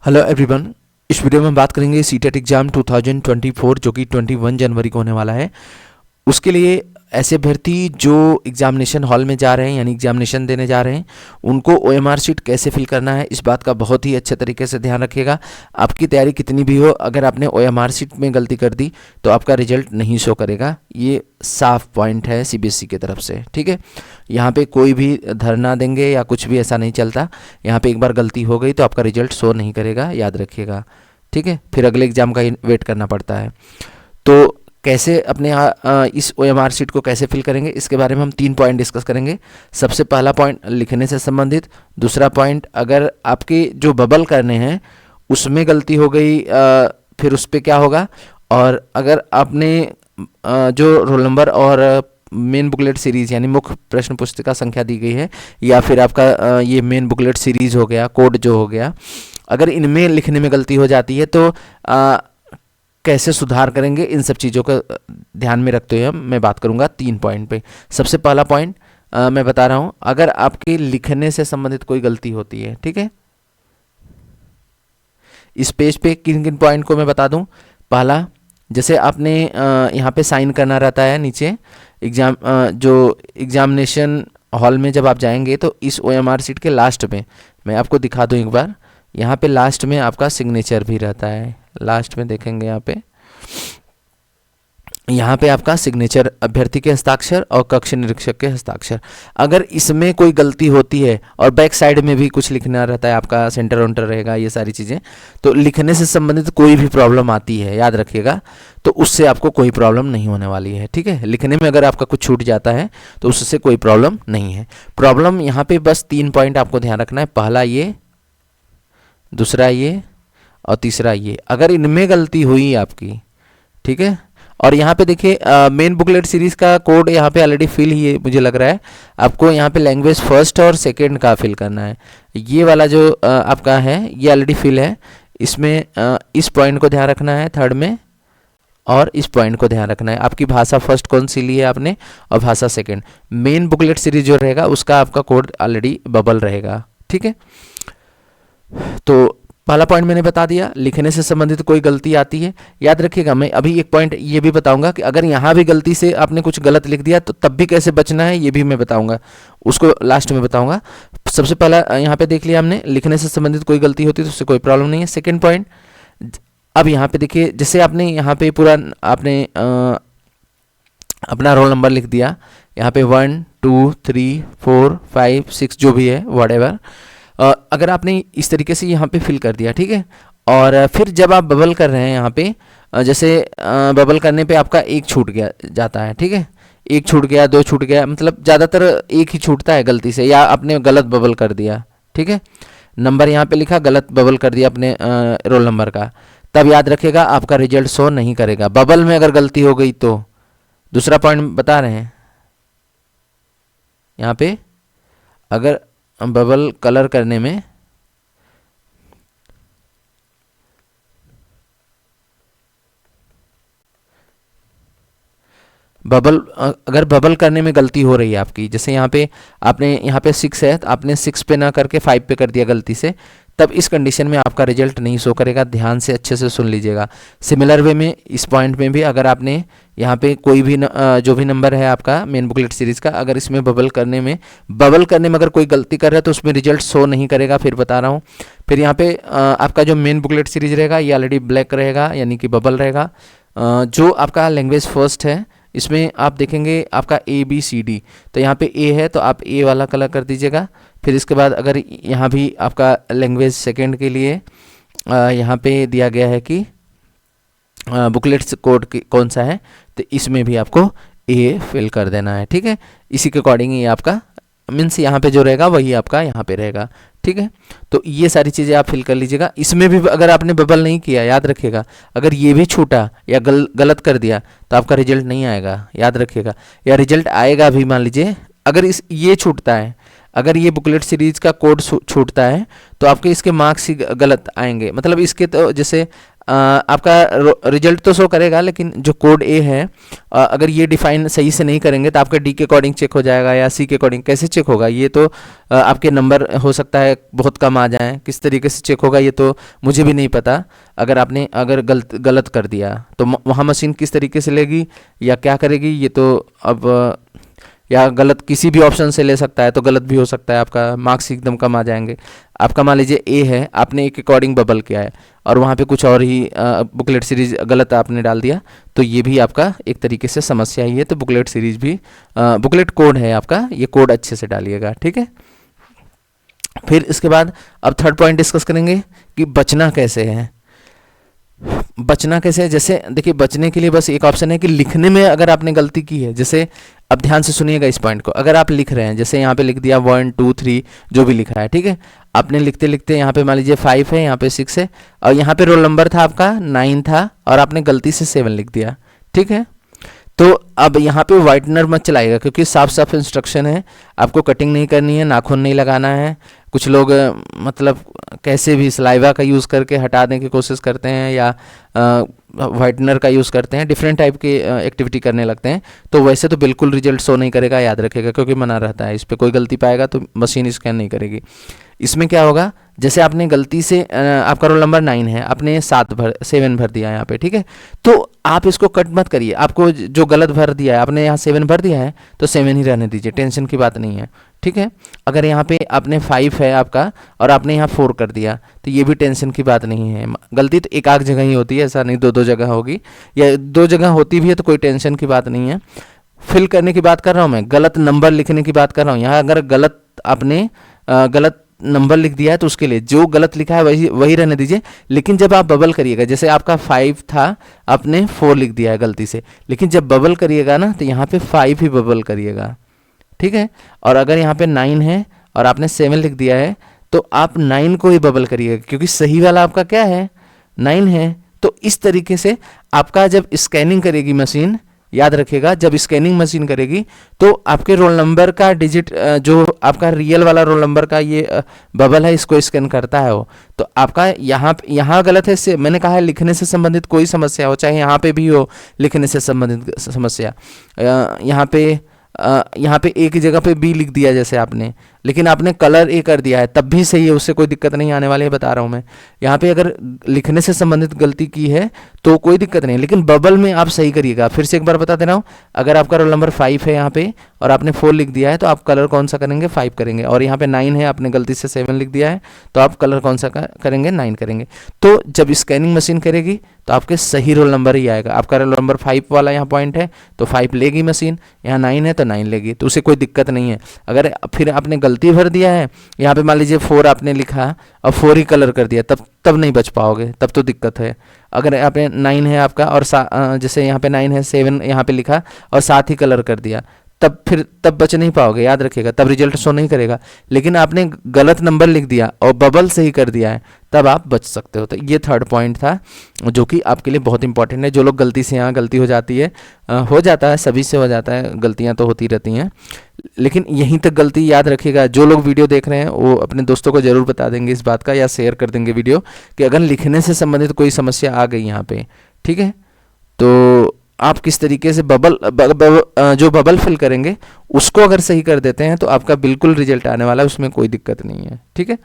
Hello everyone. इस video में हम बात करेंगे सीटेट एग्ज़ाम 2024 जो कि 21 जनवरी को होने वाला है। उसके लिए ऐसे अभ्यर्थी जो एग्जामिनेशन हॉल में जा रहे हैं यानी एग्जामिनेशन देने जा रहे हैं उनको ओएमआर शीट कैसे फिल करना है इस बात का बहुत ही अच्छे तरीके से ध्यान रखिएगा। आपकी तैयारी कितनी भी हो, अगर आपने ओएमआर शीट में गलती कर दी तो आपका रिजल्ट नहीं शो करेगा। ये साफ पॉइंट है सीबीएसई की तरफ से, ठीक है। यहाँ पे कोई भी धरना देंगे या कुछ भी ऐसा नहीं चलता। यहाँ पे एक बार गलती हो गई तो आपका रिजल्ट शो नहीं करेगा, याद रखिएगा, ठीक है। फिर अगले एग्जाम का वेट करना पड़ता है। तो कैसे अपने इस ओएमआर शीट को कैसे फिल करेंगे इसके बारे में हम 3 पॉइंट डिस्कस करेंगे। सबसे पहला पॉइंट लिखने से संबंधित, दूसरा पॉइंट अगर आपके जो बबल करने हैं उसमें गलती हो गई फिर उस पर क्या होगा, और अगर आपने जो रोल नंबर और मेन बुकलेट सीरीज़ यानी मुख्य प्रश्न पुस्तिका संख्या दी गई है या फिर आपका ये मेन बुकलेट सीरीज़ हो गया, कोड जो हो गया, अगर इनमें लिखने में गलती हो जाती है तो कैसे सुधार करेंगे, इन सब चीज़ों का ध्यान में रखते हुए मैं बात करूंगा 3 पॉइंट पे। सबसे पहला पॉइंट मैं बता रहा हूं, अगर आपके लिखने से संबंधित कोई गलती होती है, ठीक है, इस पेज पे किन किन पॉइंट को मैं बता दूं। पहला, जैसे आपने यहाँ पे साइन करना रहता है नीचे जो एग्जामिनेशन हॉल में जब आप जाएंगे तो इस ओएमआर शीट के लास्ट में मैं आपको दिखा दूं एक बार, यहाँ पे लास्ट में आपका सिग्नेचर भी रहता है। लास्ट में देखेंगे यहाँ पे आपका सिग्नेचर, अभ्यर्थी के हस्ताक्षर और कक्ष निरीक्षक के हस्ताक्षर। अगर इसमें कोई गलती होती है और बैक साइड में भी कुछ लिखना रहता है, आपका सेंटर वेंटर रहेगा, ये सारी चीज़ें, तो लिखने से संबंधित कोई भी प्रॉब्लम आती है, याद रखिएगा, तो उससे आपको कोई प्रॉब्लम नहीं होने वाली है, ठीक है। लिखने में अगर आपका कुछ छूट जाता है तो उससे कोई प्रॉब्लम नहीं है। प्रॉब्लम यहाँ पे बस 3 पॉइंट आपको ध्यान रखना है, पहला ये, दूसरा ये और तीसरा ये। अगर इनमें गलती हुई आपकी, ठीक है, और यहाँ पे देखिए मेन बुकलेट सीरीज का कोड यहाँ पे ऑलरेडी फिल ही है, मुझे लग रहा है आपको यहाँ पे लैंग्वेज फर्स्ट और सेकंड का फिल करना है। ये वाला जो आपका है ये ऑलरेडी फिल है, इसमें इस पॉइंट को ध्यान रखना है थर्ड में, और इस पॉइंट को ध्यान रखना है। आपकी भाषा फर्स्ट कौन सी ली है आपने और भाषा सेकेंड। मेन बुकलेट सीरीज जो रहेगा उसका आपका कोड ऑलरेडी बबल रहेगा, ठीक है। तो पहला पॉइंट मैंने बता दिया, लिखने से संबंधित कोई गलती आती है, याद रखिएगा। मैं अभी एक पॉइंट ये भी बताऊंगा कि अगर यहाँ भी गलती से आपने कुछ गलत लिख दिया तो तब भी कैसे बचना है ये भी मैं बताऊंगा, उसको लास्ट में बताऊंगा। सबसे पहला यहाँ पे देख लिया हमने, लिखने से संबंधित कोई गलती होती है तो उससे कोई प्रॉब्लम नहीं है। सेकेंड पॉइंट, अब यहाँ पे देखिए, जैसे आपने यहाँ पे पूरा आपने अपना रोल नंबर लिख दिया, यहाँ पे 1 2 3 4 5 6 जो भी है व्हाटएवर, अगर आपने इस तरीके से यहाँ पे फिल कर दिया, ठीक है, और फिर जब आप बबल कर रहे हैं यहाँ पे, जैसे बबल करने पे आपका एक छूट गया जाता है, ठीक है, एक छूट गया, 2 छूट गया, मतलब ज़्यादातर एक ही छूटता है गलती से, या आपने गलत बबल कर दिया, ठीक है, नंबर यहाँ पे लिखा, गलत बबल कर दिया अपने रोल नंबर का, तब याद रखिएगा आपका रिजल्ट शो नहीं करेगा। बबल में अगर गलती हो गई तो, दूसरा पॉइंट बता रहे हैं यहाँ पे, अगर बबल कलर करने में अगर बबल करने में गलती हो रही है आपकी, जैसे यहाँ पे आपने यहाँ पे 6 है, आपने 6 पे ना करके 5 पे कर दिया गलती से, तब इस कंडीशन में आपका रिजल्ट नहीं शो करेगा। ध्यान से अच्छे से सुन लीजिएगा। सिमिलर वे में इस पॉइंट में भी अगर आपने यहाँ पे कोई भी जो भी नंबर है आपका मेन बुकलेट सीरीज़ का, अगर इसमें बबल करने में अगर कोई गलती कर रहा है तो उसमें रिजल्ट शो नहीं करेगा। फिर बता रहा हूँ, फिर यहाँ पे आपका जो मेन बुकलेट सीरीज रहेगा ये ऑलरेडी ब्लैक रहेगा यानी कि बबल रहेगा। जो आपका लैंग्वेज फर्स्ट है इसमें आप देखेंगे आपका ABCD, तो यहाँ पे A है तो आप A वाला कलर कर दीजिएगा। फिर इसके बाद अगर यहाँ भी आपका लैंग्वेज सेकंड के लिए यहाँ पे दिया गया है कि बुकलेट्स कोड कौन सा है, तो इसमें भी आपको A फिल कर देना है, ठीक है। इसी के अकॉर्डिंग ये आपका मीन्स यहाँ पे जो रहेगा वही आपका यहाँ पे रहेगा, ठीक है। तो ये सारी चीज़ें आप फिल कर लीजिएगा। इसमें भी अगर आपने बबल नहीं किया, याद रखिएगा, अगर ये भी छूटा या गलत कर दिया तो आपका रिजल्ट नहीं आएगा, याद रखिएगा। या रिजल्ट आएगा भी, मान लीजिए अगर ये छूटता है, अगर ये बुकलेट सीरीज का कोड छूटता है तो आपके इसके मार्क्स ही गलत आएंगे। मतलब इसके तो जैसे आपका रिजल्ट तो शो करेगा, लेकिन जो कोड ए है अगर ये डिफाइन सही से नहीं करेंगे तो आपका डी के अकॉर्डिंग चेक हो जाएगा या सी के अकॉर्डिंग कैसे चेक होगा, ये तो आपके नंबर हो सकता है बहुत कम आ जाएं। किस तरीके से चेक होगा ये तो मुझे भी नहीं पता। अगर गलत कर दिया तो वहाँ मशीन किस तरीके से लेगी या क्या करेगी, ये तो अब या गलत किसी भी ऑप्शन से ले सकता है, तो गलत भी हो सकता है, आपका मार्क्स एकदम कम आ जाएंगे। आपका मान लीजिए ए है, आपने ए के अकॉर्डिंग बबल किया है और वहाँ पे कुछ और ही बुकलेट सीरीज गलत आपने डाल दिया, तो ये भी आपका एक तरीके से समस्या ही है। तो बुकलेट सीरीज भी बुकलेट कोड है आपका, ये कोड अच्छे से डालिएगा, ठीक है। फिर इसके बाद अब थर्ड पॉइंट डिस्कस करेंगे कि बचना कैसे है। बचना कैसे है, जैसे देखिए बचने के लिए बस एक ऑप्शन है कि लिखने में अगर आपने गलती की है, जैसे अब ध्यान से सुनिएगा इस पॉइंट को, अगर आप लिख रहे हैं जैसे यहाँ पे लिख दिया 1 2 3 जो भी लिखा है, ठीक है, आपने लिखते लिखते यहाँ पे मान लीजिए 5 है, यहाँ पे 6 है और यहाँ पे रोल नंबर था आपका 9 था और आपने गलती से 7 लिख दिया, ठीक है। तो अब यहाँ पे वाइटनर मत चलाइएगा क्योंकि साफ साफ इंस्ट्रक्शन है, आपको कटिंग नहीं करनी है, नाखून नहीं लगाना है। कुछ लोग मतलब कैसे भी सलाइवा का यूज़ करके हटाने की कोशिश करते हैं या वाइटनर का यूज़ करते हैं, डिफरेंट टाइप की एक्टिविटी करने लगते हैं, तो वैसे तो बिल्कुल रिजल्ट शो नहीं करेगा, याद रखेगा, क्योंकि मना रहता है, इस पर कोई गलती पाएगा तो मशीन स्कैन नहीं करेगी। इसमें क्या होगा, जैसे आपने गलती से आपका रोल नंबर 9 है, आपने 7 भर दिया यहाँ पे, ठीक है, तो आप इसको कट मत करिए। आपको जो गलत भर दिया है, आपने यहाँ 7 भर दिया है तो 7 ही रहने दीजिए, टेंशन की बात नहीं है, ठीक है। अगर यहाँ पे आपने 5 है आपका और आपने यहाँ 4 कर दिया तो ये भी टेंशन की बात नहीं है। गलती तो एक आध जगह ही होती है, ऐसा नहीं 2 जगह होगी, या 2 जगह होती भी है तो कोई टेंशन की बात नहीं है। फिल करने की बात कर रहा हूँ मैं, गलत नंबर लिखने की बात कर रहा हूँ। यहाँ अगर आपने गलत नंबर लिख दिया है तो उसके लिए जो गलत लिखा है वही रहने दीजिए, लेकिन जब आप बबल करिएगा, जैसे आपका 5 था, आपने 4 लिख दिया है गलती से, लेकिन जब बबल करिएगा ना तो यहाँ पे 5 ही बबल करिएगा, ठीक है। और अगर यहाँ पे 9 है और आपने 7 लिख दिया है तो आप 9 को ही बबल करिएगा, क्योंकि सही वाला आपका क्या है, 9 है। तो इस तरीके से आपका जब स्कैनिंग करेगी मशीन, याद रखिएगा जब स्कैनिंग मशीन करेगी तो आपके रोल नंबर का डिजिट, जो आपका रियल वाला रोल नंबर का ये बबल है, इसको स्कैन करता है वो। तो आपका यहाँ गलत है, से मैंने कहा है लिखने से संबंधित कोई समस्या हो, चाहे यहाँ पे भी हो लिखने से संबंधित समस्या, यहाँ पे ए की जगह पे बी लिख दिया जैसे आपने, लेकिन आपने कलर ए कर दिया है तब भी सही है, उससे कोई दिक्कत नहीं आने वाली है, बता रहा हूँ मैं। यहाँ पे अगर लिखने से संबंधित गलती की है तो कोई दिक्कत नहीं, लेकिन बबल में आप सही करिएगा। फिर से एक बार बता दे रहा हूँ, अगर आपका रोल नंबर 5 है यहाँ पे और आपने 4 लिख दिया है तो आप कलर कौन सा करेंगे, 5 करेंगे, और यहाँ पे 9 है, आपने गलती से 7 लिख दिया है तो आप कलर कौन सा करेंगे, 9 करेंगे। तो जब स्कैनिंग मशीन करेगी तो आपके सही रोल नंबर ही आएगा। आपका रोल नंबर 5 वाला यहाँ पॉइंट है तो 5 लेगी मशीन, यहाँ 9 है तो 9 लेगी, तो उसे कोई दिक्कत नहीं है। अगर फिर आपने गलती भर दिया है, यहाँ पे मान लीजिए 4 आपने लिखा और 4 ही कलर कर दिया, तब नहीं बच पाओगे, तब तो दिक्कत है। अगर यहाँ पे 9 है आपका और जैसे यहाँ पे 9 है, 7 यहाँ पे लिखा और 7 ही कलर कर दिया, तब बच नहीं पाओगे, याद रखिएगा, तब रिजल्ट शो नहीं करेगा। लेकिन आपने गलत नंबर लिख दिया और बबल सही कर दिया है तब आप बच सकते हो। तो ये थर्ड पॉइंट था जो कि आपके लिए बहुत इंपॉर्टेंट है। जो लोग गलती से यहाँ गलती हो जाती है, हो जाता है, सभी से हो जाता है, गलतियाँ तो होती रहती हैं, लेकिन यहीं तक गलती याद रखिएगा। जो लोग वीडियो देख रहे हैं वो अपने दोस्तों को ज़रूर बता देंगे इस बात का, या शेयर कर देंगे वीडियो, कि अगर लिखने से संबंधित कोई समस्या आ गई यहाँ पे, ठीक है, तो आप किस तरीके से जो बबल फिल करेंगे उसको अगर सही कर देते हैं तो आपका बिल्कुल रिजल्ट आने वाला है, उसमें कोई दिक्कत नहीं है, ठीक है।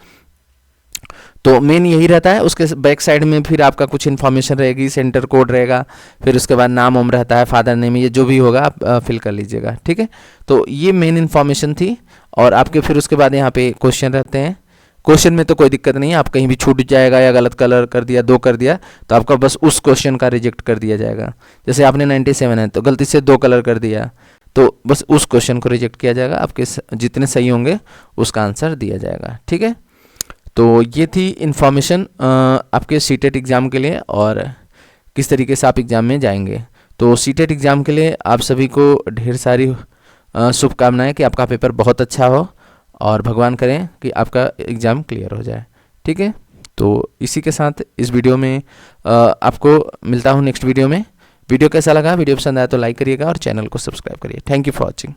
तो मेन यही रहता है। उसके बैक साइड में फिर आपका कुछ इन्फॉर्मेशन रहेगी, सेंटर कोड रहेगा, फिर उसके बाद नाम उम रहता है, फादर नेम, ये जो भी होगा आप फिल कर लीजिएगा, ठीक है। तो ये मेन इन्फॉर्मेशन थी। और आपके फिर उसके बाद यहाँ पे क्वेश्चन रहते हैं। क्वेश्चन में तो कोई दिक्कत नहीं है, आप कहीं भी छूट जाएगा या गलत कलर कर दिया, 2 कर दिया, तो आपका बस उस क्वेश्चन का रिजेक्ट कर दिया जाएगा। जैसे आपने 97 है तो गलती से 2 कलर कर दिया, तो बस उस क्वेश्चन को रिजेक्ट किया जाएगा, आपके जितने सही होंगे उसका आंसर दिया जाएगा, ठीक है। तो ये थी इन्फॉर्मेशन आपके सीटेट एग्ज़ाम के लिए और किस तरीके से आप एग्ज़ाम में जाएंगे। तो सीटेट एग्ज़ाम के लिए आप सभी को ढेर सारी शुभकामनाएं कि आपका पेपर बहुत अच्छा हो और भगवान करें कि आपका एग्ज़ाम क्लियर हो जाए, ठीक है। तो इसी के साथ इस वीडियो में आपको मिलता हूँ नेक्स्ट वीडियो में। वीडियो कैसा लगा, वीडियो पसंद आया तो लाइक करिएगा और चैनल को सब्सक्राइब करिए। Thank you for watching.